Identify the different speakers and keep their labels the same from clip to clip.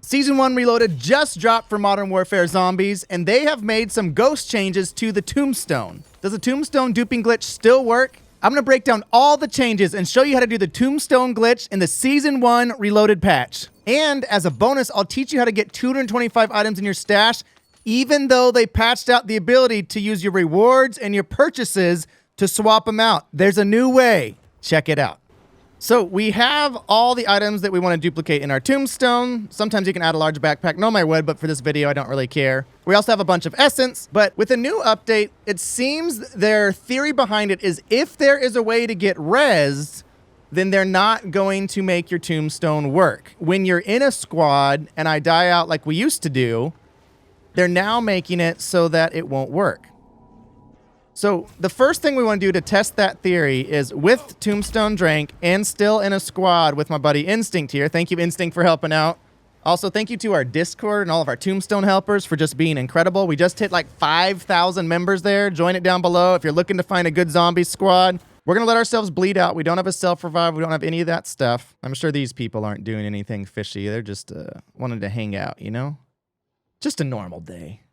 Speaker 1: Season 1 Reloaded just dropped for Modern Warfare Zombies, and they have made some ghost changes to the Tombstone. Does the Tombstone duping glitch still work? I'm going to break down all the changes and show you how to do the Tombstone glitch in the Season 1 Reloaded patch. And as a bonus, I'll teach you how to get 225 items in your stash, even though they patched out the ability to use your rewards and your purchases to swap them out. There's a new way. Check it out. So we have all the items that we want to duplicate in our Tombstone. Sometimes you can add a large backpack. Normally I would, but for this video, I don't really care. We also have a bunch of essence, but with a new update, it seems their theory behind it is if there is a way to get rezzed, then they're not going to make your Tombstone work. When you're in a squad and I die out like we used to do, they're now making it so that it won't work. So the first thing we want to do to test that theory is with Tombstone Drank and still in a squad with my buddy Instinct here. Thank you, Instinct, for helping out. Also, thank you to our Discord and all of our Tombstone helpers for just being incredible. We just hit like 5,000 members there. Join it down below if you're looking to find a good zombie squad. We're going to let ourselves bleed out. We don't have a self-revive. We don't have any of that stuff. I'm sure these people aren't doing anything fishy. They're just wanting to hang out, you know? Just a normal day.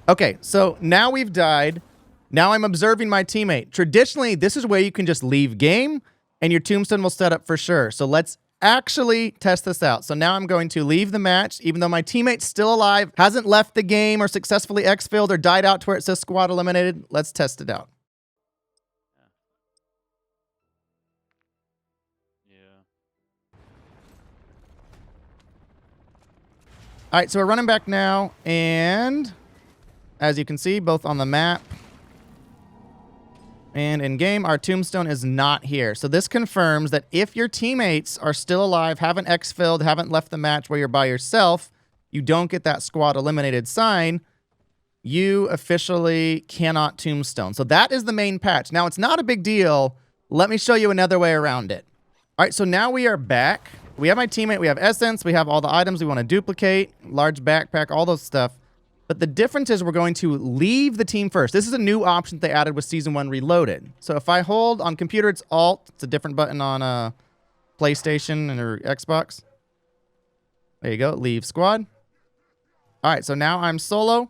Speaker 1: Okay, so now we've died. Now I'm observing my teammate. Traditionally, this is where you can just leave game and your Tombstone will set up for sure. So let's actually test this out. So now I'm going to leave the match, even though my teammate's still alive, hasn't left the game or successfully exfilled or died out to where it says squad eliminated. Let's test it out. All right, so we're running back now, and as you can see, both on the map and in-game, our Tombstone is not here. So this confirms that if your teammates are still alive, haven't exfilled, haven't left the match where you're by yourself, you don't get that squad eliminated sign, you officially cannot Tombstone. So that is the main patch. Now, it's not a big deal. Let me show you another way around it. All right, so now we are back. We have my teammate, we have essence, we have all the items we want to duplicate, large backpack, all those stuff. But the difference is we're going to leave the team first. This is a new option they added with Season 1 Reloaded. So if I hold on computer, it's Alt. It's a different button on PlayStation and or Xbox. There you go, leave squad. All right, so now I'm solo.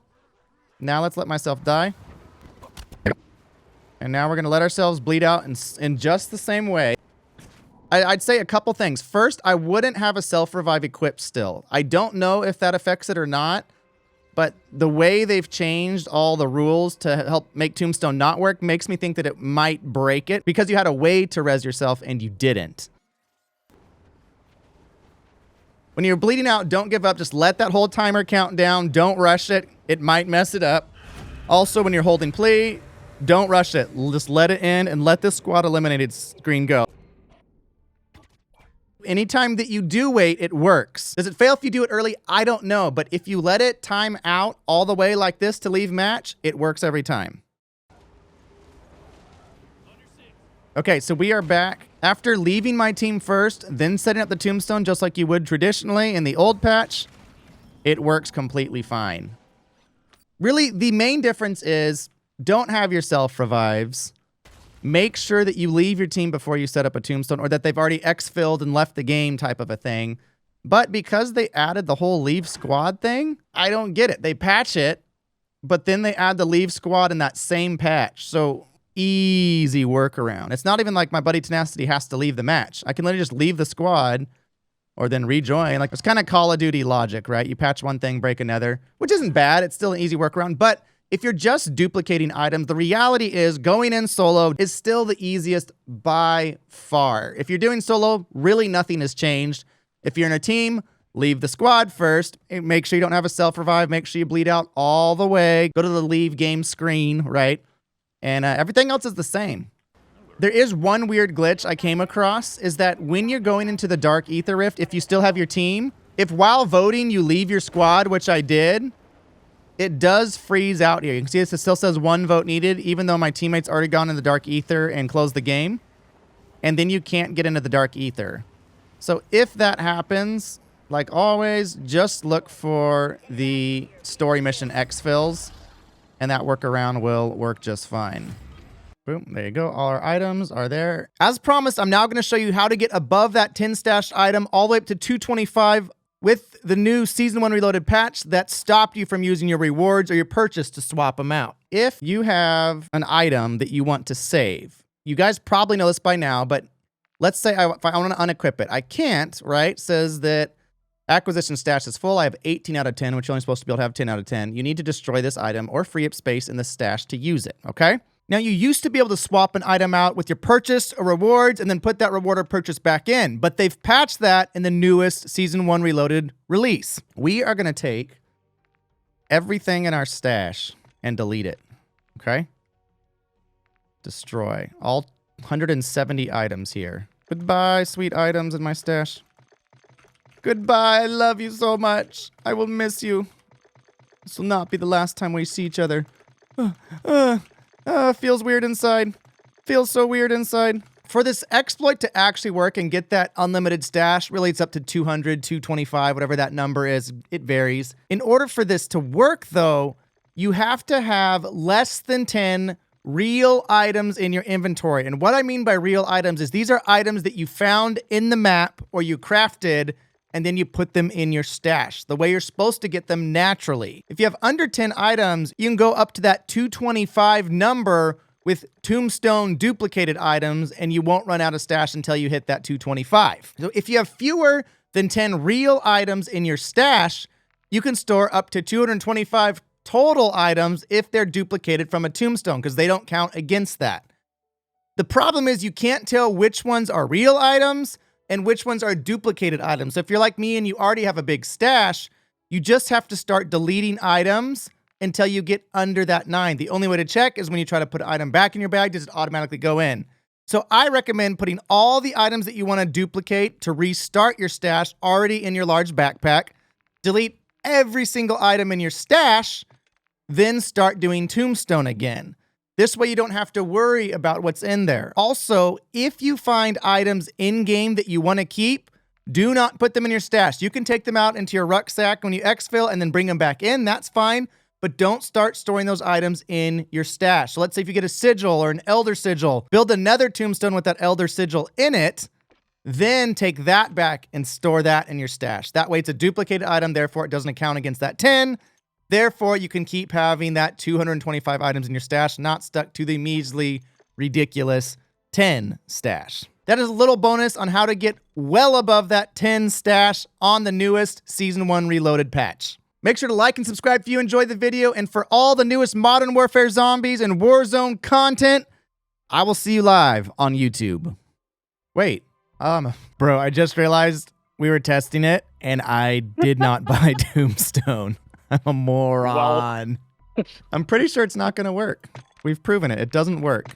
Speaker 1: Now let's let myself die. And now we're going to let ourselves bleed out in just the same way. I'd say a couple things. First, I wouldn't have a self-revive equipped still. I don't know if that affects it or not, but the way they've changed all the rules to help make Tombstone not work makes me think that it might break it because you had a way to res yourself and you didn't. When you're bleeding out, don't give up. Just let that whole timer count down. Don't rush it. It might mess it up. Also, when you're holding plea, don't rush it. Just let it in and let this squad eliminated screen go. Anytime that you do wait, it works. Does it fail if you do it early? I don't know. But if you let it time out all the way like this to leave match, it works every time. Okay, so we are back. After leaving my team first, then setting up the Tombstone just like you would traditionally in the old patch, it works completely fine. Really, the main difference is don't have your self-revives. Make sure that you leave your team before you set up a Tombstone or that they've already exfilled and left the game type of a thing. But because they added the whole leave squad thing, I don't get it. They patch it, but then they add the leave squad in that same patch. So easy workaround. It's not even like my buddy Tenacity has to leave the match. I can literally just leave the squad or then rejoin. Like it's kind of Call of Duty logic, right? You patch one thing, break another, which isn't bad. It's still an easy workaround, but if you're just duplicating items, the reality is going in solo is still the easiest by far. If you're doing solo, really nothing has changed. If you're in a team, leave the squad first. Make sure you don't have a self-revive. Make sure you bleed out all the way. Go to the leave game screen, right? And everything else is the same. There is one weird glitch I came across, is that when you're going into the Dark Ether Rift, if you still have your team, if while voting you leave your squad, which I did, it does freeze out here. You can see it still says 1 vote needed, even though my teammate's already gone in the Dark Ether and closed the game. And then you can't get into the Dark Ether. So if that happens, like always, just look for the story mission exfills, and that workaround will work just fine. Boom, there you go. All our items are there. As promised, I'm now going to show you how to get above that 10 stashed item all the way up to 225 with the new Season 1 Reloaded patch that stopped you from using your rewards or your purchase to swap them out. If you have an item that you want to save, you guys probably know this by now, but let's say if I want to unequip it. I can't, right? It says that acquisition stash is full. I have 18 out of 10, which you're only supposed to be able to have 10 out of 10. You need to destroy this item or free up space in the stash to use it, okay? Now, you used to be able to swap an item out with your purchase or rewards and then put that reward or purchase back in, but they've patched that in the newest Season 1 Reloaded release. We are going to take everything in our stash and delete it, okay? Destroy. All 170 items here. Goodbye, sweet items in my stash. Goodbye, I love you so much. I will miss you. This will not be the last time we see each other. Feels weird inside. Feels so weird inside. For this exploit to actually work and get that unlimited stash, really it's up to 200, 225, whatever that number is. It varies. In order for this to work, though, you have to have less than 10 real items in your inventory. And what I mean by real items is these are items that you found in the map or you crafted and then you put them in your stash, the way you're supposed to get them naturally. If you have under 10 items, you can go up to that 225 number with Tombstone duplicated items, and you won't run out of stash until you hit that 225. So if you have fewer than 10 real items in your stash, you can store up to 225 total items if they're duplicated from a Tombstone, because they don't count against that. The problem is you can't tell which ones are real items and which ones are duplicated items. So if you're like me and you already have a big stash, you just have to start deleting items until you get under that 9. The only way to check is when you try to put an item back in your bag, does it automatically go in? So I recommend putting all the items that you want to duplicate to restart your stash already in your large backpack, delete every single item in your stash, then start doing Tombstone again. This way you don't have to worry about what's in there. Also, if you find items in-game that you want to keep, do not put them in your stash. You can take them out into your rucksack when you exfil and then bring them back in. That's fine. But don't start storing those items in your stash. So let's say if you get a sigil or an elder sigil, build another Tombstone with that elder sigil in it, then take that back and store that in your stash. That way it's a duplicated item, therefore it doesn't count against that 10. Therefore, you can keep having that 225 items in your stash, not stuck to the measly, ridiculous 10 stash. That is a little bonus on how to get well above that 10 stash on the newest Season 1 Reloaded patch. Make sure to like and subscribe if you enjoyed the video, and for all the newest Modern Warfare Zombies and Warzone content, I will see you live on YouTube. Wait, bro, I just realized we were testing it, and I did not buy Tombstone. I'm a moron. Well. I'm pretty sure it's not going to work. We've proven it. It doesn't work.